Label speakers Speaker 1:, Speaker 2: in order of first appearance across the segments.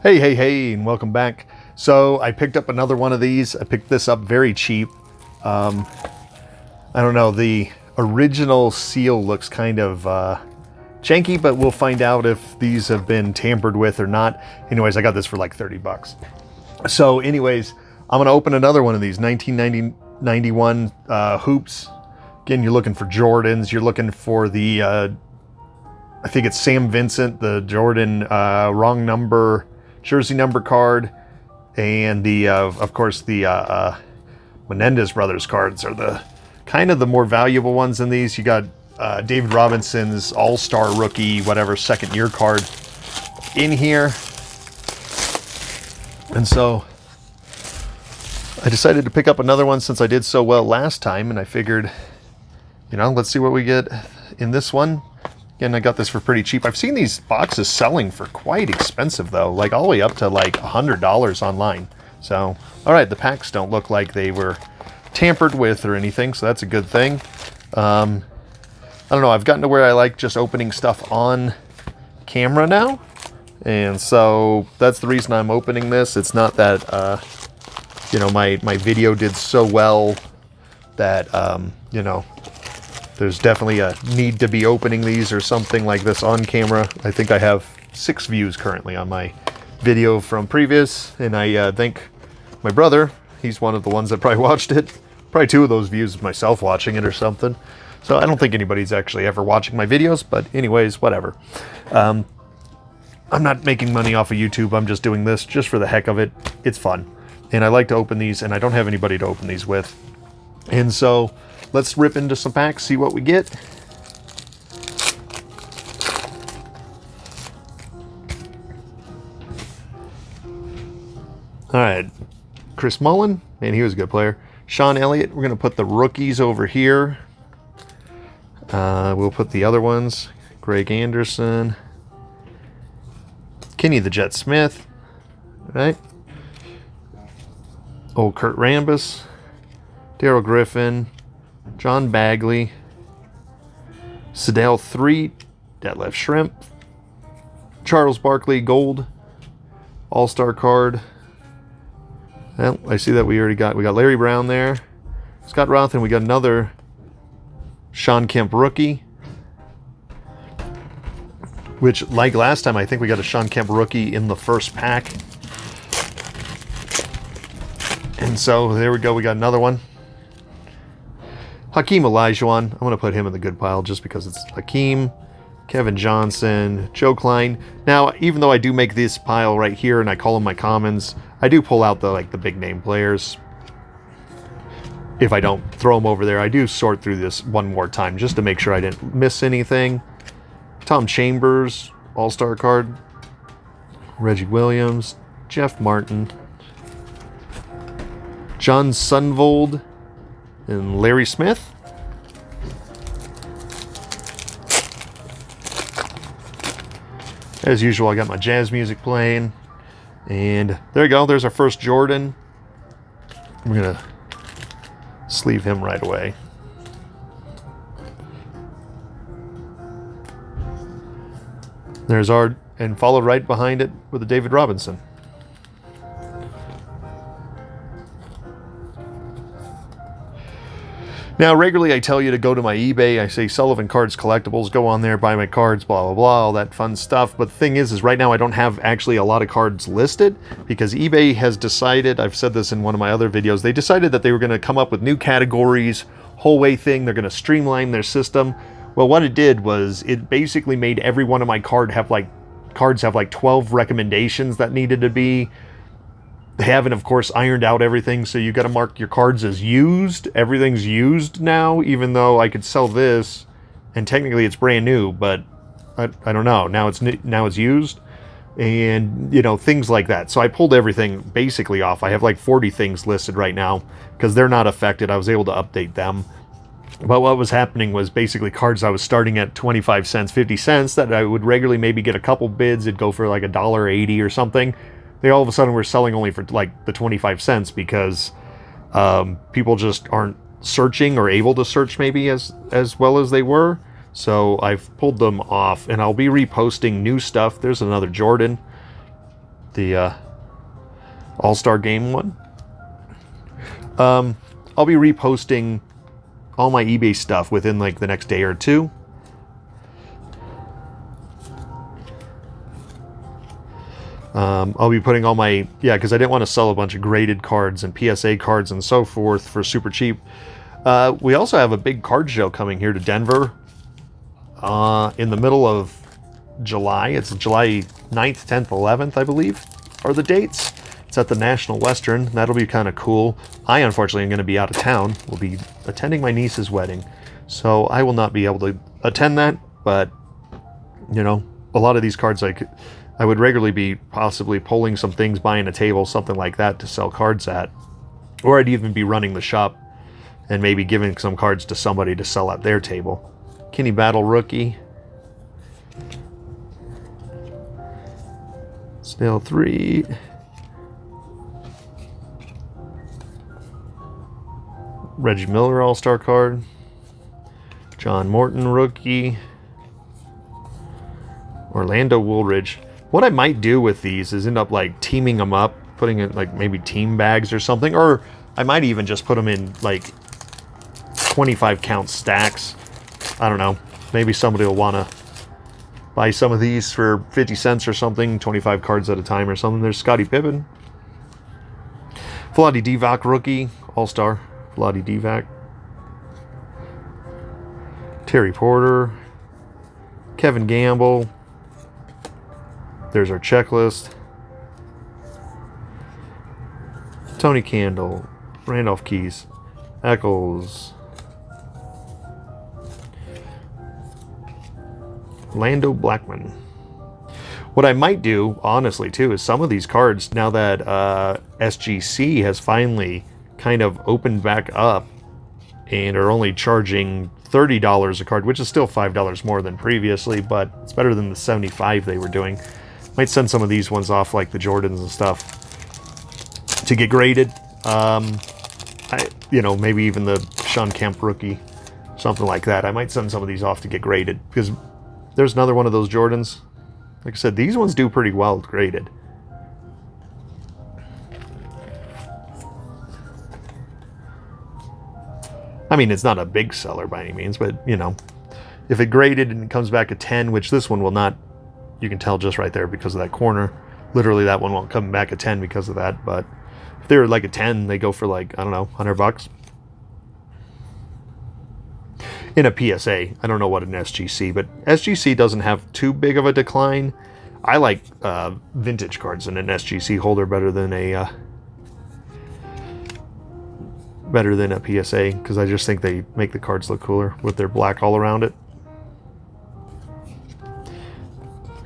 Speaker 1: Hey, and welcome back. So I picked up another one of these. I picked this up very cheap. I don't know, the original seal looks kind of janky, but we'll find out if these have been tampered with or not. Anyways, I got this for like 30 bucks. So anyways, I'm going to open another one of these 1991 hoops. Again, you're looking for Jordans. You're looking for the, I think it's Sam Vincent, the Jordan wrong number, jersey number card. And the, of course, the Menendez Brothers cards are the kind of the more valuable ones in these. You got David Robinson's All-Star Rookie, whatever, second year card in here. And so I decided to pick up another one since I did so well last time. And I figured, let's see what we get in this one. Again, I got this for pretty cheap. I've seen these boxes selling for quite expensive, though, like all the way up to like $100 online. So, all right, the packs don't look like they were tampered with or anything, so that's a good thing. I don't know, I've gotten to where I like just opening stuff on camera now. And so that's the reason I'm opening this. It's not that, my video did so well that, there's definitely a need to be opening these or something like this on camera. I think I have 6 views currently on my video from previous, and I think my brother, he's one of the ones that probably watched it. Probably 2 of those views is myself watching it or something. So I don't think anybody's actually ever watching my videos, but anyways, whatever. I'm not making money off of YouTube. I'm just doing this just for the heck of it. It's fun. And I like to open these, and I don't have anybody to open these with. And so let's rip into some packs, see what we get. All right, Chris Mullin, man, he was a good player. Sean Elliott, we're going to put the rookies over here. We'll put the other ones. Greg Anderson. Kenny the Jet Smith, right? Old Kurt Rambis. Daryl Griffin. John Bagley. Sedale 3. Detlef Shrimp. Charles Barkley Gold. All-Star card. Well, I see that we got Larry Brown there. Scott Roth, and we got another Sean Kemp rookie. Which, like last time, I think we got a Sean Kemp rookie in the first pack. And so, there we go. We got another one. Hakeem Olajuwon. I'm going to put him in the good pile just because it's Hakeem. Kevin Johnson. Joe Klein. Now, even though I do make this pile right here and I call them my commons, I do pull out the big name players. If I don't throw them over there, I do sort through this one more time just to make sure I didn't miss anything. Tom Chambers, All-Star card. Reggie Williams, Jeff Martin, John Sunvold, and Larry Smith. As usual, I got my jazz music playing. And there you go. There's our first Jordan. We're going to sleeve him right away. There's our, and followed right behind it with a David Robinson. Now, regularly I tell you to go to my eBay. I say Sullivan Cards Collectibles. Go on there, buy my cards, blah, blah, blah, all that fun stuff. But the thing is right now I don't have actually a lot of cards listed because eBay has decided, I've said this in one of my other videos, they decided that they were going to come up with new categories, whole way thing. They're going to streamline their system. Well, what it did was it basically made every one of my cards have like 12 recommendations that needed to be. They haven't, of course, ironed out everything, so you got to mark your cards as used. Everything's used now, even though I could sell this, and technically it's brand new, but I don't know. Now it's used, and things like that. So I pulled everything basically off. I have like 40 things listed right now because they're not affected. I was able to update them. But what was happening was basically cards I was starting at 25 cents, 50 cents that I would regularly maybe get a couple bids. It'd go for like $1.80 or something. They all of a sudden were selling only for like the 25 cents because people just aren't searching or able to search maybe as well as they were. So I've pulled them off, and I'll be reposting new stuff. There's another Jordan. the All-Star Game one. I'll be reposting all my eBay stuff within like the next day or two. I'll be putting all my, because I didn't want to sell a bunch of graded cards and PSA cards and so forth for super cheap. We also have a big card show coming here to Denver in the middle of July. It's July 9th, 10th, 11th, I believe, are the dates. It's at the National Western. That'll be kind of cool. I, unfortunately, am going to be out of town. We'll be attending my niece's wedding. So I will not be able to attend that, but, you know, a lot of these cards I would regularly be possibly pulling some things, buying a table, something like that to sell cards at. Or I'd even be running the shop and maybe giving some cards to somebody to sell at their table. Kenny Battle rookie. Snail 3. Reggie Miller All-Star card. John Morton rookie. Orlando Woolridge. What I might do with these is end up like teaming them up, putting it like maybe team bags or something, or I might even just put them in like 25 count stacks. I don't know. Maybe somebody will want to buy some of these for 50 cents or something, 25 cards at a time or something. There's Scottie Pippen. Vlade Divac rookie, All-Star. Vlade Divac. Terry Porter. Kevin Gamble. There's our checklist. Tony Candle, Randolph Keys, Eccles, Lando Blackman. What I might do, honestly, too, is some of these cards, now that SGC has finally kind of opened back up and are only charging $30 a card, which is still $5 more than previously, but it's better than the $75 they were doing. Might send some of these ones off, like the Jordans and stuff, to get graded. Maybe even the Sean Kemp rookie, something like that. I might send some of these off to get graded, because there's another one of those Jordans. Like I said, these ones do pretty well graded. I mean, it's not a big seller by any means, but, you know, if it graded and it comes back a 10, which this one will not, you can tell just right there because of that corner. Literally, that one won't come back a 10 because of that, but if they were like a 10, they go for like, I don't know, $100. In a PSA. I don't know what an SGC, but SGC doesn't have too big of a decline. I like vintage cards in an SGC holder better than a PSA, because I just think they make the cards look cooler with their black all around it.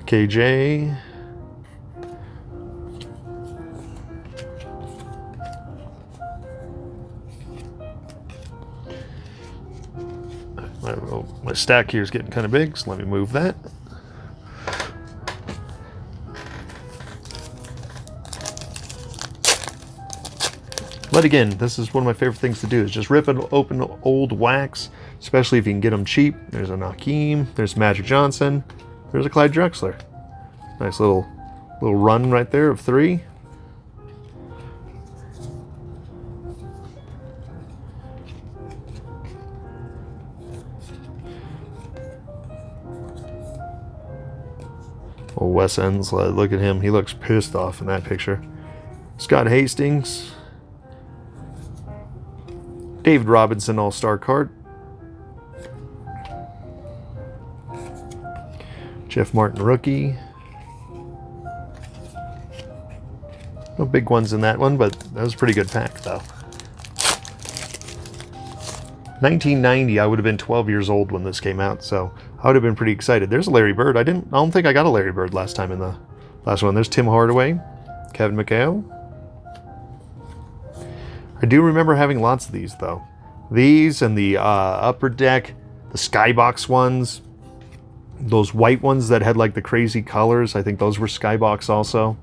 Speaker 1: KJ. My stack here is getting kind of big, so let me move that. But again, this is one of my favorite things to do, is just rip and open old wax, especially if you can get them cheap. There's a Nakeem, there's Magic Johnson, there's a Clyde Drexler. Nice little run right there of 3. Oh, Wes Ensler, look at him. He looks pissed off in that picture. Scott Hastings. David Robinson All-Star card. Jeff Martin rookie. No big ones in that one, but that was a pretty good pack, though. 1990, I would have been 12 years old when this came out, so I would have been pretty excited. There's a Larry Bird. I don't think I got a Larry Bird last time in the last one. There's Tim Hardaway, Kevin McHale. I do remember having lots of these, though. These and the Upper Deck, the Skybox ones, those white ones that had like the crazy colors. I think those were Skybox also.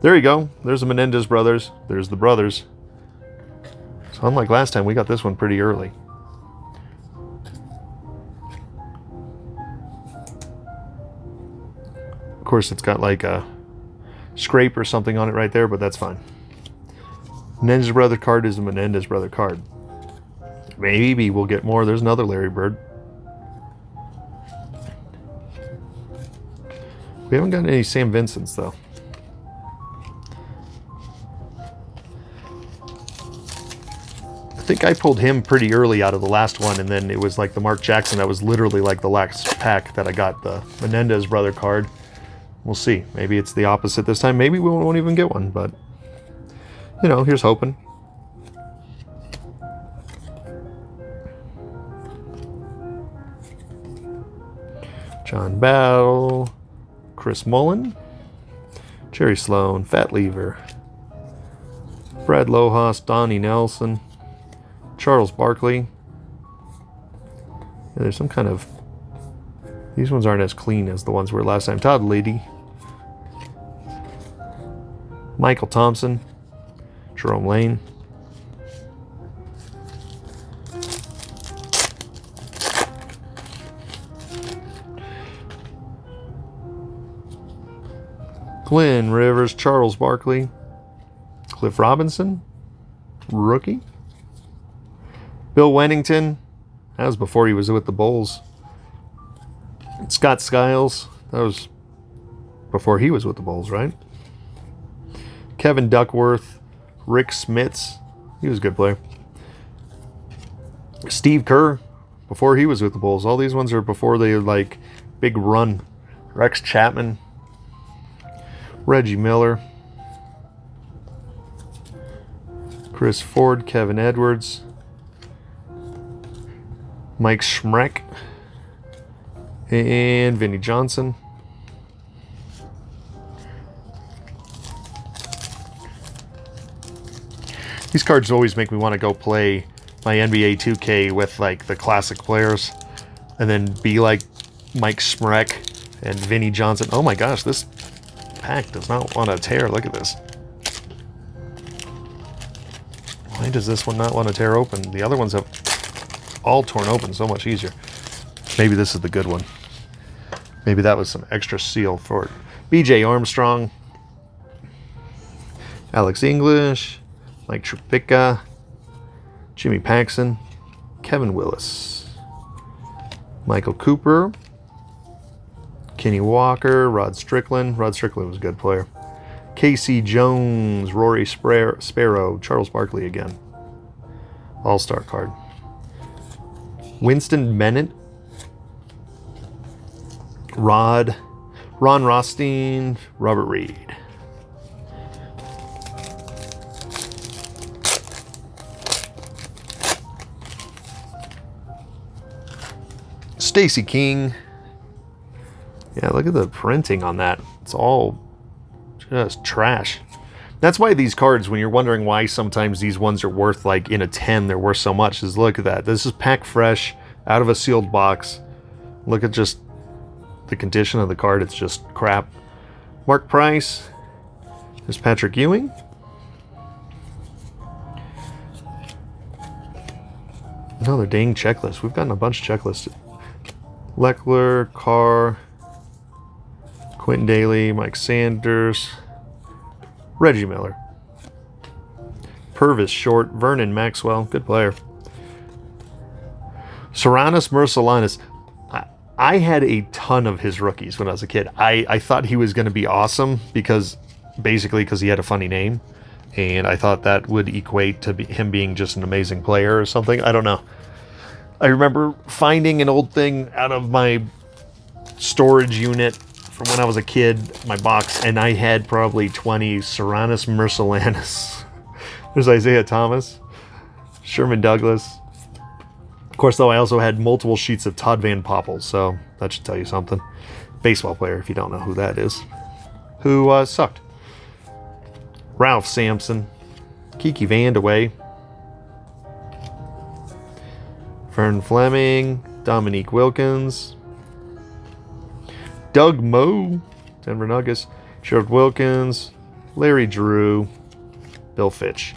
Speaker 1: There you go. There's the Menendez Brothers. There's the Brothers. So unlike last time, we got this one pretty early. Of course, it's got like a scrape or something on it right there, but that's fine. Menendez Brother card is a Menendez Brother card. Maybe we'll get more. There's another Larry Bird. We haven't gotten any Sam Vincents, though. I think I pulled him pretty early out of the last one, and then it was like the Mark Jackson. That was literally like the last pack that I got the Menendez Brother card. We'll see. Maybe it's the opposite this time. Maybe we won't even get one, but, you know, here's hoping. John Battle, Chris Mullen, Jerry Sloan, Fat Lever, Brad Lohas, Donnie Nelson, Charles Barkley. Yeah, there's some kind of... These ones aren't as clean as the ones were last time. Todd Leedy, Michael Thompson, Jerome Lane, Glen Rivers, Charles Barkley, Cliff Robinson, rookie. Bill Wennington, that was before he was with the Bulls. Scott Skiles, that was before he was with the Bulls, right? Kevin Duckworth, Rick Smits, he was a good player. Steve Kerr, before he was with the Bulls. All these ones are before they like big run. Rex Chapman, Reggie Miller, Chris Ford, Kevin Edwards, Mike Schmreck, and Vinnie Johnson. These cards always make me want to go play my NBA 2K with like the classic players and then be like Mike Schmreck and Vinnie Johnson. Oh my gosh, this pack does not want to tear. Look at this. Why does this one not want to tear open? The other ones have all torn open so much easier. Maybe this is the good one. Maybe that was some extra seal for it. BJ Armstrong, Alex English, Mike Tripica, Jimmy Paxson, Kevin Willis, Michael Cooper, Kenny Walker, Rod Strickland. Rod Strickland was a good player. Casey Jones, Rory Sparrow, Charles Barkley again. All-star card. Winston Bennett, Ron Rothstein, Robert Reed. Stacey King. Yeah, look at the printing on that. It's all just trash. That's why these cards, when you're wondering why sometimes these ones are worth, like in a 10, they're worth so much, is look at that. This is packed fresh, out of a sealed box. Look at just the condition of the card. It's just crap. Mark Price. There's Patrick Ewing. Another dang checklist. We've gotten a bunch of checklists. Leckler, Carr, Quentin Daly, Mike Sanders, Reggie Miller, Purvis Short, Vernon Maxwell, good player. Serranus Mercelinus. I had a ton of his rookies when I was a kid. I thought he was going to be awesome because he had a funny name. And I thought that would equate to him being just an amazing player or something. I don't know. I remember finding an old thing out of my storage unit from when I was a kid, my box, and I had probably 20 Serranus Mercelinus. There's Isaiah Thomas, Sherman Douglas. Of course, though, I also had multiple sheets of Todd Van Poppel, so that should tell you something. Baseball player, if you don't know who that is. Who sucked. Ralph Sampson, Kiki Vandeweghe, Fern Fleming, Dominique Wilkins, Doug Moe, Denver Nuggets, Gerald Wilkins, Larry Drew, Bill Fitch.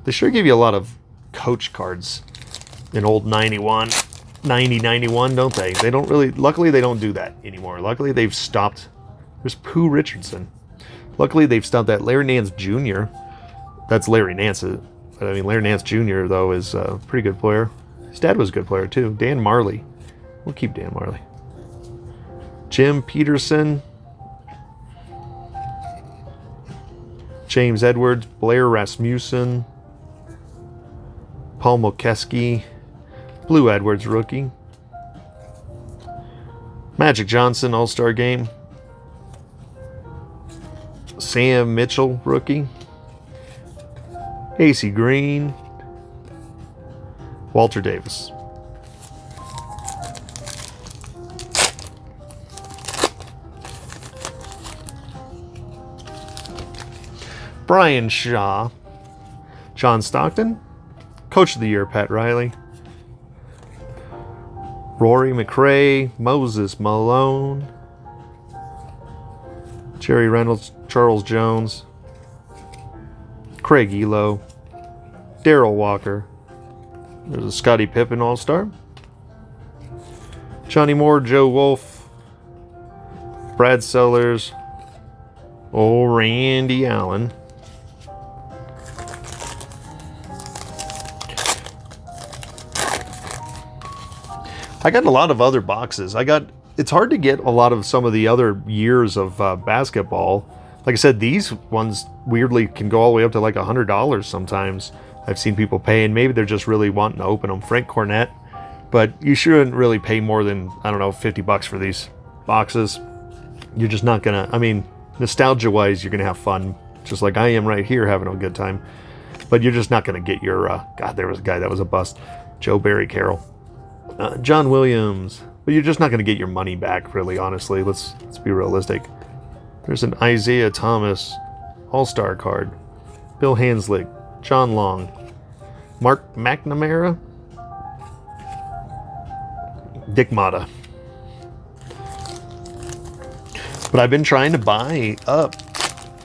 Speaker 1: They sure give you a lot of coach cards in old 91, don't they? They don't really, luckily they don't do that anymore. Luckily they've stopped. There's Pooh Richardson. Luckily, they've stopped that. Larry Nance Jr. That's Larry Nance. But I mean, Larry Nance Jr., though, is a pretty good player. His dad was a good player, too. Dan Marley. We'll keep Dan Marley. Jim Peterson. James Edwards. Blair Rasmussen. Paul Mokeski. Blue Edwards, rookie. Magic Johnson, All-Star Game. Sam Mitchell, rookie. AC Green. Walter Davis. Brian Shaw. John Stockton. Coach of the Year, Pat Riley. Rory McRae. Moses Malone. Jerry Reynolds. Charles Jones. Craig Elo. Darrell Walker. There's a Scottie Pippen All-Star. Johnny Moore. Joe Wolf. Brad Sellers. Randy Allen. I got a lot of other boxes. It's hard to get a lot of some of the other years of basketball. Like I said, these ones weirdly can go all the way up to like $100 sometimes. I've seen people pay, and maybe they're just really wanting to open them. Frank Cornett. But you shouldn't really pay more than, I don't know, $50 for these boxes. You're just not going to, I mean, nostalgia-wise, you're going to have fun. Just like I am right here having a good time. But you're just not going to get your, God, there was a guy that was a bust. Joe Barry Carroll. John Williams. But you're just not going to get your money back, really, honestly. Let's be realistic. There's an Isaiah Thomas All-Star card. Bill Hanslick. John Long. Mark McNamara. Dick Motta. But I've been trying to buy up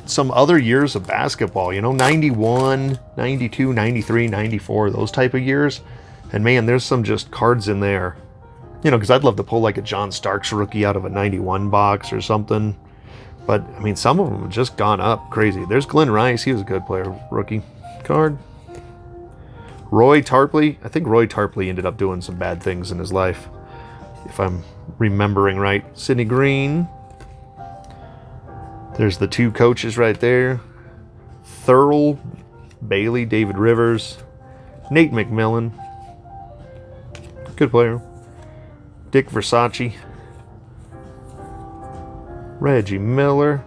Speaker 1: some other years of basketball. 91, 92, 93, 94, those type of years. And man, there's some just cards in there. Because I'd love to pull like a John Starks rookie out of a 91 box or something. But, I mean, some of them have just gone up crazy. There's Glen Rice. He was a good player. Rookie card. Roy Tarpley. I think Roy Tarpley ended up doing some bad things in his life, if I'm remembering right. Sidney Green. There's the two coaches right there. Thurl Bailey, David Rivers. Nate McMillan. Good player. Dick Versace. Reggie Miller.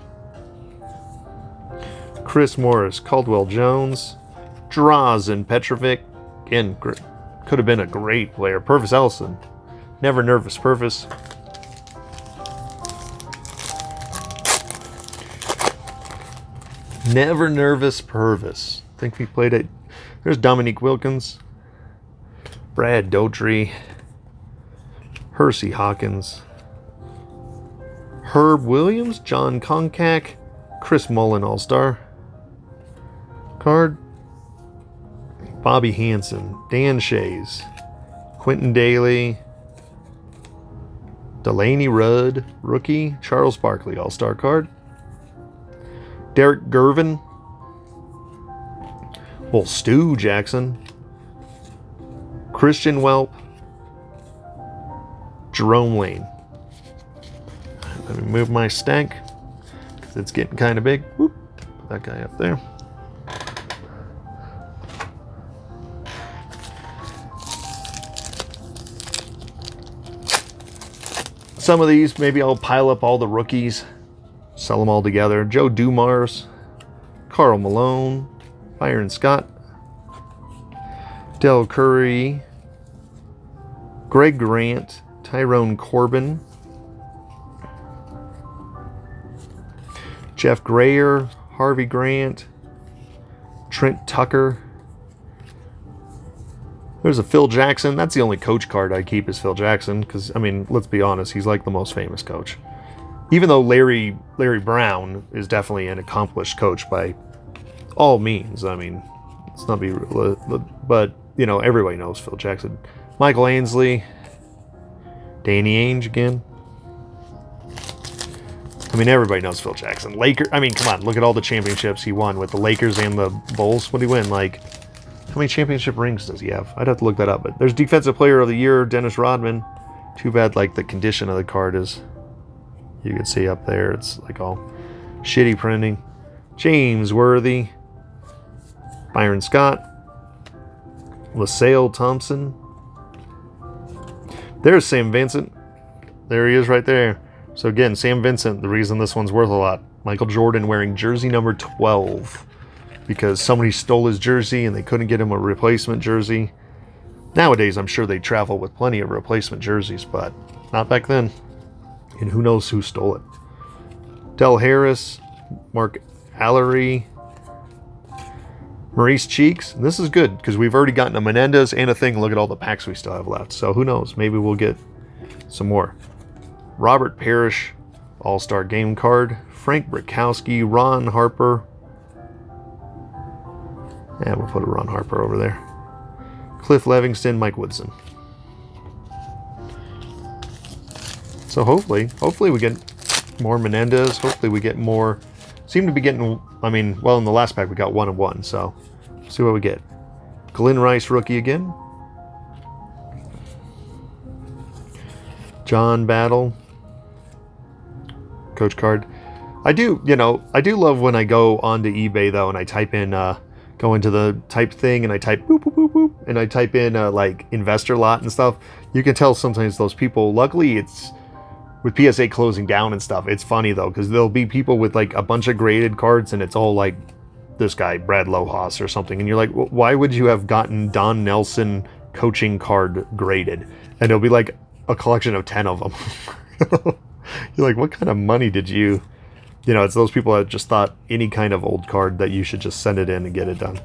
Speaker 1: Chris Morris. Caldwell Jones. Drazen Petrovic. Again, could have been a great player. Purvis Ellison. Never Nervous Purvis. Never Nervous Purvis. I think we played it. There's Dominique Wilkins. Brad Daughtry. Hersey Hawkins. Herb Williams. John Konkak. Chris Mullen All-Star card. Bobby Hansen. Dan Shays. Quentin Daly. Delaney Rudd. Rookie. Charles Barkley All-Star card. Derek Gervin. Well, Stu Jackson. Christian Welp. Jerome Lane. Let me move my stack because it's getting kind of big. Whoop, put that guy up there. Some of these, maybe I'll pile up all the rookies, sell them all together. Joe Dumars, Karl Malone, Byron Scott, Del Curry, Greg Grant, Tyrone Corbin, Jeff Grayer, Harvey Grant, Trent Tucker. There's a Phil Jackson. That's the only coach card I keep is Phil Jackson because, I mean, let's be honest, he's like the most famous coach. Even though Larry Brown is definitely an accomplished coach by all means. I mean, let's not be, but, everybody knows Phil Jackson. Michael Ainsley, Danny Ainge again. I mean, everybody knows Phil Jackson. I mean, come on, look at all the championships he won with the Lakers and the Bulls. What did he win? Like, how many championship rings does he have? I'd have to look that up. But there's Defensive Player of the Year, Dennis Rodman. Too bad, like, the condition of the card is, you can see up there, it's like all shitty printing. James Worthy, Byron Scott, LaSalle Thompson. There's Sam Vincent. There he is right there. So again, Sam Vincent, the reason this one's worth a lot. Michael Jordan wearing jersey number 12 because somebody stole his jersey and they couldn't get him a replacement jersey. Nowadays, I'm sure they travel with plenty of replacement jerseys, but not back then. And who knows who stole it. Del Harris, Mark Allery, Maurice Cheeks. And this is good because we've already gotten a Menendez and a thing. Look at all the packs we still have left. So who knows? Maybe we'll get some more. Robert Parrish, All-Star Game card. Frank Brickowski, Ron Harper. And we'll put a Ron Harper over there. Cliff Levingston, Mike Woodson. So hopefully we get more Menendez. Hopefully we get more. Seem to be getting, I mean, well, in the last pack we got 1 of 1. So see what we get. Glen Rice, rookie again. John Battle. Coach card. I do love when I go onto eBay though and I type in, go into the type thing and I type boop, boop, boop, boop, and I type in like investor lot and stuff. You can tell sometimes those people, luckily it's with PSA closing down and stuff. It's funny though, because there'll be people with like a bunch of graded cards and it's all like this guy, Brad Lohaus or something. And you're like, well, why would you have gotten Don Nelson coaching card graded? And it'll be like a collection of 10 of them. You're like, what kind of money did you... it's those people that just thought any kind of old card that you should just send it in and get it done.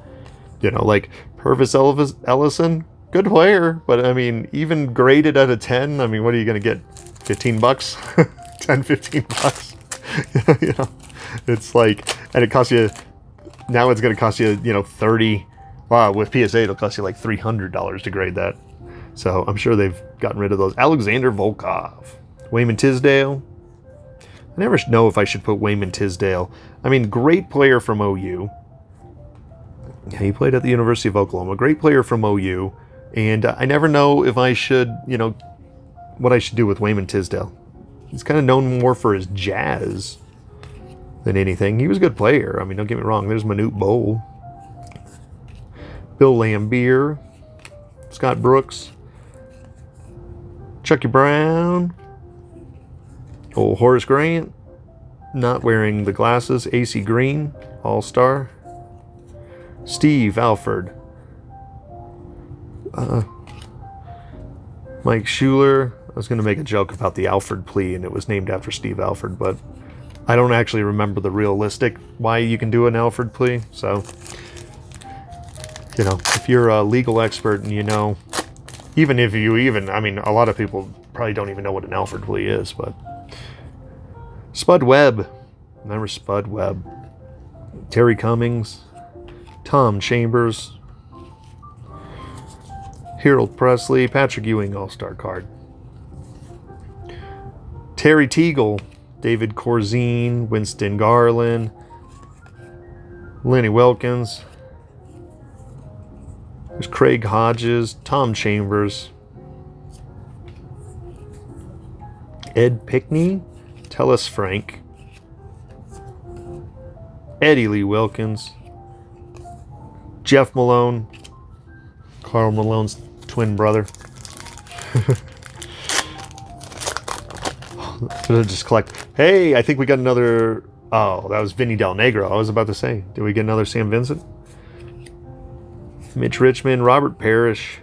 Speaker 1: Like Purvis Ellison, good player, but I mean, even graded out of 10, I mean, what are you going to get? $15? 10, 15 bucks? It's like, and it costs you, now it's going to cost you, 30. Wow, with PSA, it'll cost you like $300 to grade that. So I'm sure they've gotten rid of those. Alexander Volkov, Raymond Tisdale. I never know if I should put Raymond Tisdale. I mean, great player from OU. Yeah, he played at the University of Oklahoma. Great player from OU. And I never know if I should, what I should do with Raymond Tisdale. He's kind of known more for his jazz than anything. He was a good player. I mean, don't get me wrong. There's Manute Bol. Bill Laimbeer. Scott Brooks. Chucky Brown. Old Horace Grant, not wearing the glasses. AC Green, All-Star. Steve Alford. Mike Schuler. I was going to make a joke about the Alford plea, and it was named after Steve Alford, but I don't actually remember the realistic why you can do an Alford plea. So, if you're a legal expert and I mean, a lot of people probably don't even know what an Alford plea is, but... Spud Webb. Remember Spud Webb. Terry Cummings. Tom Chambers. Harold Presley. Patrick Ewing All-Star card. Terry Teagle. David Corzine. Winston Garland. Lenny Wilkins. There's Craig Hodges. Tom Chambers. Ed Pickney. Tellis Frank, Eddie Lee Wilkins, Jeff Malone, Karl Malone's twin brother. Just collect. Hey, I think we got another. Oh, that was Vinny Del Negro. I was about to say, did we get another Sam Vincent? Mitch Richmond, Robert Parrish,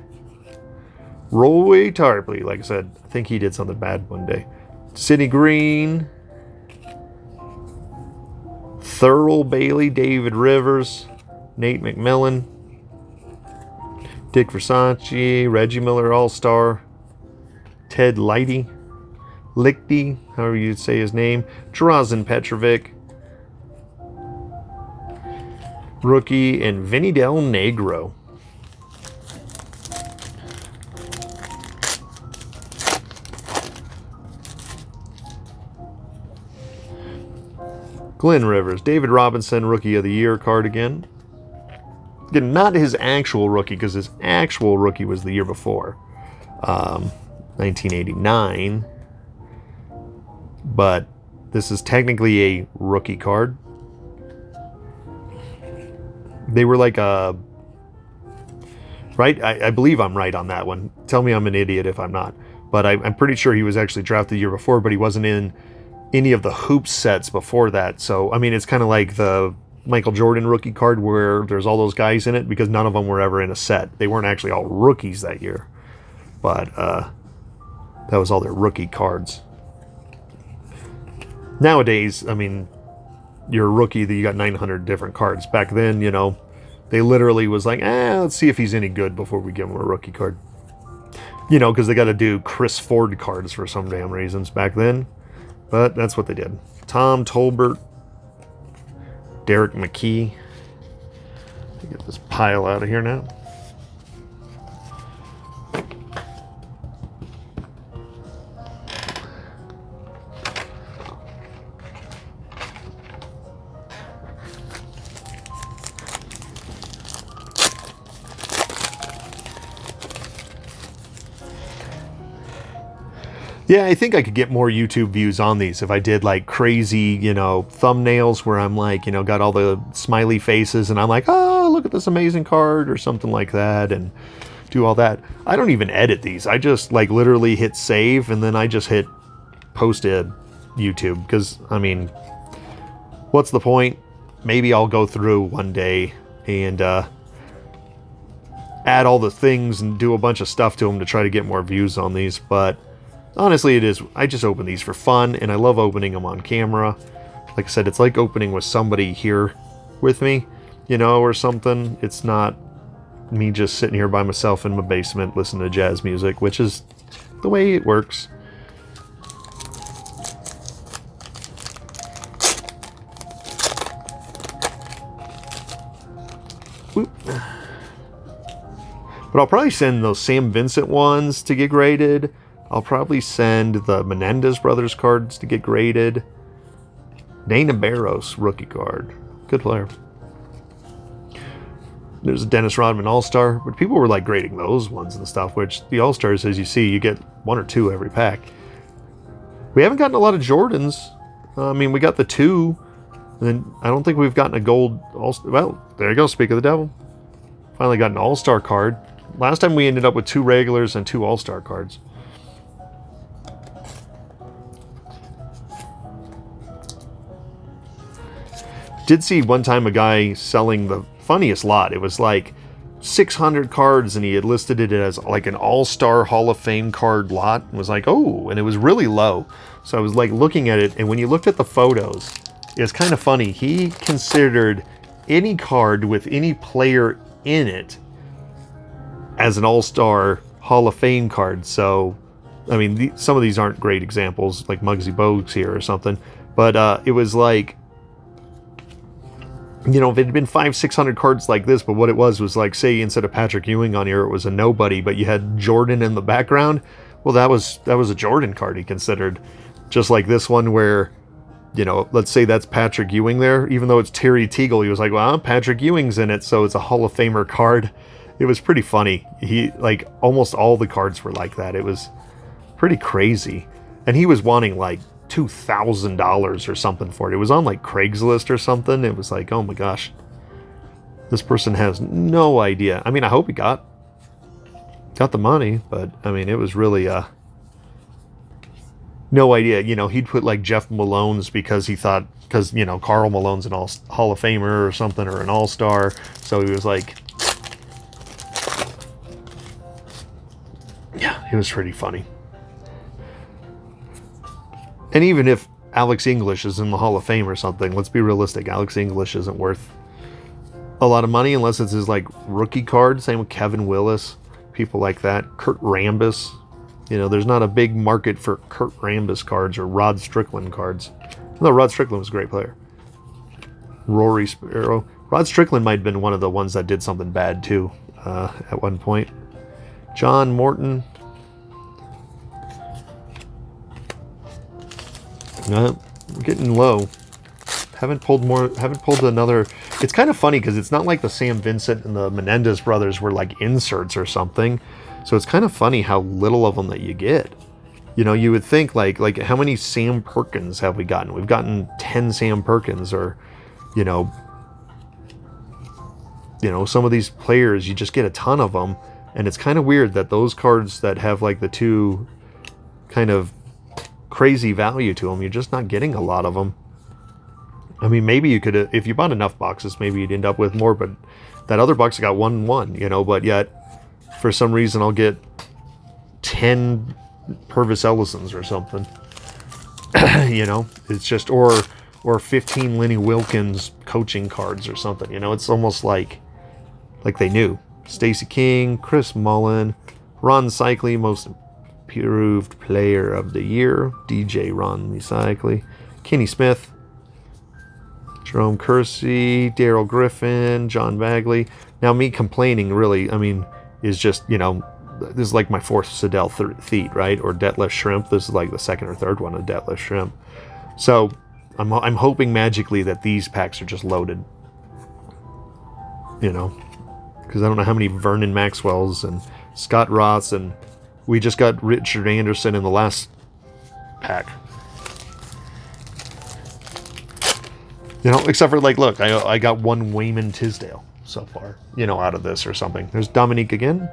Speaker 1: Roy Tarpley. Like I said, I think he did something bad one day. Sidney Green, Thurl Bailey, David Rivers, Nate McMillan, Dick Versace, Reggie Miller All-Star, Ted Lighty, Lichty, however you'd say his name, Drazen Petrovic, rookie, and Vinny Del Negro. Glen Rivers, David Robinson, Rookie of the Year card again. Again, not his actual rookie, because his actual rookie was the year before, 1989. But this is technically a rookie card. They were like a... Right? I believe I'm right on that one. Tell me I'm an idiot if I'm not. But I'm pretty sure he was actually drafted the year before, but he wasn't in any of the hoops sets before that. So, I mean, it's kind of like the Michael Jordan rookie card where there's all those guys in it, because none of them were ever in a set. They weren't actually all rookies that year. But that was all their rookie cards. Nowadays, I mean, you're a rookie, that you got 900 different cards. Back then, you know, they literally was like, let's see if he's any good before we give him a rookie card. You know, because they got to do Chris Ford cards for some damn reasons back then. But that's what they did. Tom Tolbert, Derek McKee. Get this pile out of here now. Yeah, I think I could get more YouTube views on these if I did like crazy, you know, thumbnails where I'm like, you know, got all the smiley faces and I'm like, oh, look at this amazing card or something like that, and do all that. I don't even edit these. I just like literally hit save and then I just hit post to YouTube, because, I mean, what's the point? Maybe I'll go through one day and add all the things and do a bunch of stuff to them to try to get more views on these, but honestly, it is. I just open these for fun, and I love opening them on camera. Like I said, it's like opening with somebody here with me, you know, or something. It's not me just sitting here by myself in my basement listening to jazz music, which is the way it works. Whoop. But I'll probably send those Sam Vincent ones to get graded. I'll probably send the Menendez Brothers cards to get graded. Dana Barros rookie card. Good player. There's a Dennis Rodman All-Star, but people were like grading those ones and stuff, which the All-Stars, as you see, you get 1 or 2 every pack. We haven't gotten a lot of Jordans. I mean, we got the 2, and then I don't think we've gotten a gold All-Star. Well, there you go, speak of the devil. Finally got an All-Star card. Last time we ended up with 2 regulars and 2 All-Star cards. Did see one time a guy selling the funniest lot. It was like 600 cards, and he had listed it as like an all-star Hall of Fame card lot. And was like, oh, and it was really low. So I was like looking at it, and when you looked at the photos, it was kind of funny. He considered any card with any player in it as an all-star Hall of Fame card. So, I mean, some of these aren't great examples, like Muggsy Bogues here or something, but it was like, you know, if it had been 500-600 cards like this, but what it was like, say, instead of Patrick Ewing on here, it was a nobody, but you had Jordan in the background. Well, that was a Jordan card he considered. Just like this one where, you know, let's say that's Patrick Ewing there, even though it's Terry Teagle, he was like, well, Patrick Ewing's in it, so it's a Hall of Famer card. It was pretty funny. He, like, almost all the cards were like that. It was pretty crazy. And he was wanting like $2,000 or something for it. It was on like Craigslist or something. It was like, oh my gosh, this person has no idea. I mean, I hope he got the money, but I mean, it was really no idea. You know, he'd put like Jeff Malone's because he thought, because, you know, Karl Malone's an Hall of Famer or something, or an All-Star, so he was like, yeah, it was pretty funny. And even if Alex English is in the Hall of Fame or something, let's be realistic. Alex English isn't worth a lot of money unless it's his like rookie card. Same with Kevin Willis, people like that. Kurt Rambis. You know, there's not a big market for Kurt Rambis cards or Rod Strickland cards. Although Rod Strickland was a great player. Rory Sparrow. Rod Strickland might have been one of the ones that did something bad too at one point. John Morton. We're getting low. Haven't pulled another. It's kind of funny because it's not like the Sam Vincent and the Menendez Brothers were like inserts or something. So it's kind of funny how little of them that you get. You know, you would think like how many Sam Perkins have we gotten? We've gotten 10 Sam Perkins, or you know, some of these players, you just get a ton of them. And it's kind of weird that those cards that have like the two kind of crazy value to them, you're just not getting a lot of them. I mean, maybe you could, if you bought enough boxes, maybe you'd end up with more, but that other box got 1-1, you know, but yet for some reason I'll get 10 Purvis Ellisons or something. You know, it's just, or 15 Lenny Wilkins coaching cards or something, you know. It's almost like they knew. Stacey King, Chris Mullen, Ron Cycli, most improved player of the year, DJ Ron Cycli, Kenny Smith, Jerome Kersey, Daryl Griffin, John Bagley. Now, me complaining really, I mean, is just, you know, this is like my fourth Sedell Theat, right? Or Detlef Shrimp. This is like the second or third one of Detlef Shrimp. So I'm hoping magically that these packs are just loaded. You know, because I don't know how many Vernon Maxwells and Scott Roths, and we just got Richard Anderson in the last pack. You know, except for, like, look, I got one Raymond Tisdale so far, you know, out of this or something. There's Dominique again.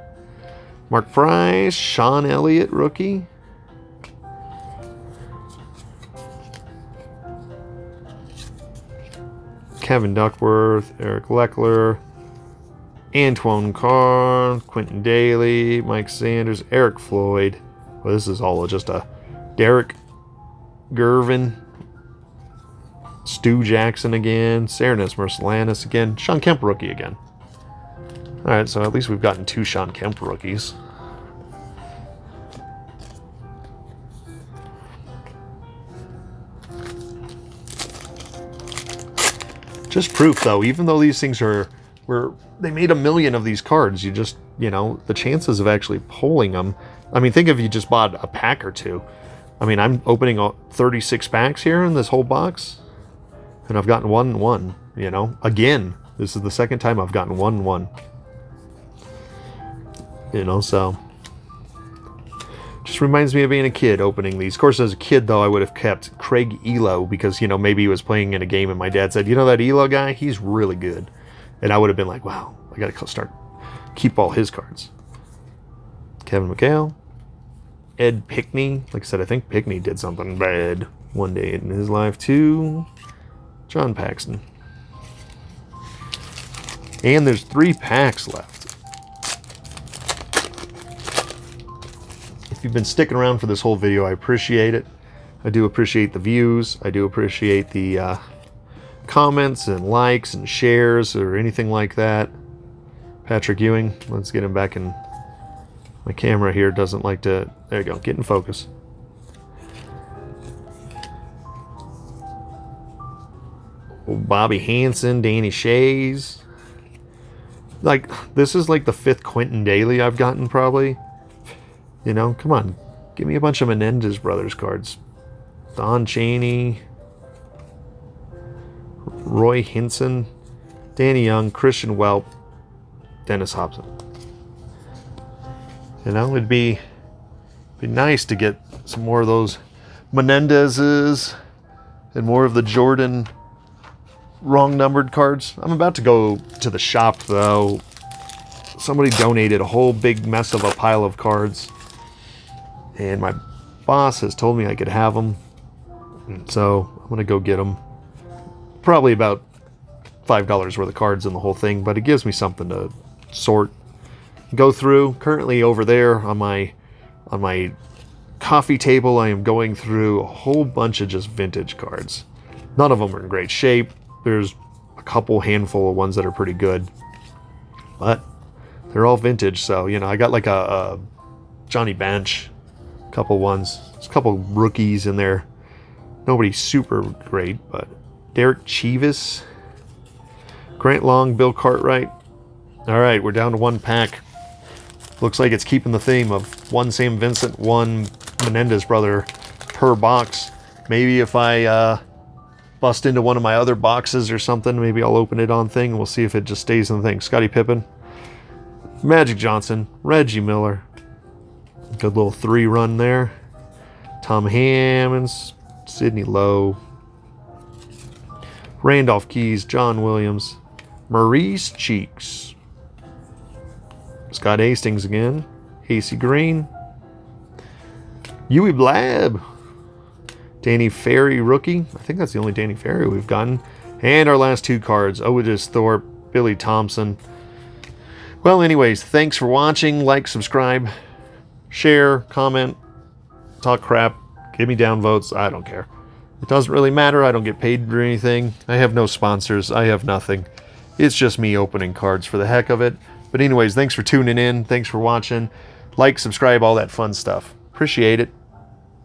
Speaker 1: Mark Price, Sean Elliott, rookie. Kevin Duckworth, Eric Leckler, Antoine Carr, Quentin Daly, Mike Sanders, Eric Floyd. Well, this is all just a Derek Gervin, Stu Jackson again, Serenus Mercelanus again, Sean Kemp rookie again. Alright, so at least we've gotten 2 Sean Kemp rookies. Just proof, though, even though these things they made 1 million of these cards, you just, you know, the chances of actually pulling them. I mean, think if you just bought a pack or two. I mean, I'm opening 36 packs here in this whole box, and I've gotten 1-1, you know. Again, this is the second time I've gotten 1-1. You know, so just reminds me of being a kid opening these. Of course, as a kid, though, I would have kept Craig Elo because, you know, maybe he was playing in a game and my dad said, you know, that Elo guy, he's really good. And I would have been like, wow, I got to keep all his cards. Kevin McHale, Ed Pickney. Like I said, I think Pickney did something bad one day in his life, too. John Paxton. And there's 3 packs left. If you've been sticking around for this whole video, I appreciate it. I do appreciate the views. I do appreciate the comments and likes and shares or anything like that. Patrick Ewing, let's get him back in. My camera here doesn't like to... There you go, get in focus. Bobby Hansen, Danny Shays. Like, this is like the 5th Quentin Daly I've gotten, probably. You know, come on. Give me a bunch of Menendez Brothers cards. Don Chaney. Roy Hinson. Danny Young. Christian Welp. Dennis Hobson. You know, it'd be nice to get some more of those Menendez's and more of the Jordan wrong numbered cards. I'm about to go to the shop, though. Somebody donated a whole big mess of a pile of cards, and my boss has told me I could have them, and so I'm gonna go get them. Probably about $5 worth of cards in the whole thing, but it gives me something to sort, go through. Currently over there on my coffee table, I am going through a whole bunch of just vintage cards. None of them are in great shape. There's a couple handful of ones that are pretty good, but they're all vintage. So, you know, I got like a Johnny Bench, a couple ones. There's a couple rookies in there. Nobody super great, but Derek Chivas, Grant Long, Bill Cartwright. All right, we're down to 1 pack. Looks like it's keeping the theme of 1 Sam Vincent, 1 Menendez brother per box. Maybe if I bust into one of my other boxes or something. Maybe I'll open it on thing and we'll see if it just stays in the thing. Scottie Pippen, Magic Johnson, Reggie Miller. Good little 3 run there. Tom Hammonds, Sidney Lowe, Randolph Keys, John Williams, Maurice Cheeks, Scott Hastings again, AC Green, Huey Blab, Danny Ferry rookie. I think that's the only Danny Ferry we've gotten. And our last 2 cards, Otis Thorpe, Billy Thompson. Well, anyways, thanks for watching. Like, subscribe, share, comment, talk crap, give me downvotes. I don't care. It doesn't really matter. I don't get paid or anything. I have no sponsors. I have nothing. It's just me opening cards for the heck of it. But anyways, thanks for tuning in. Thanks for watching. Like, subscribe, all that fun stuff. Appreciate it.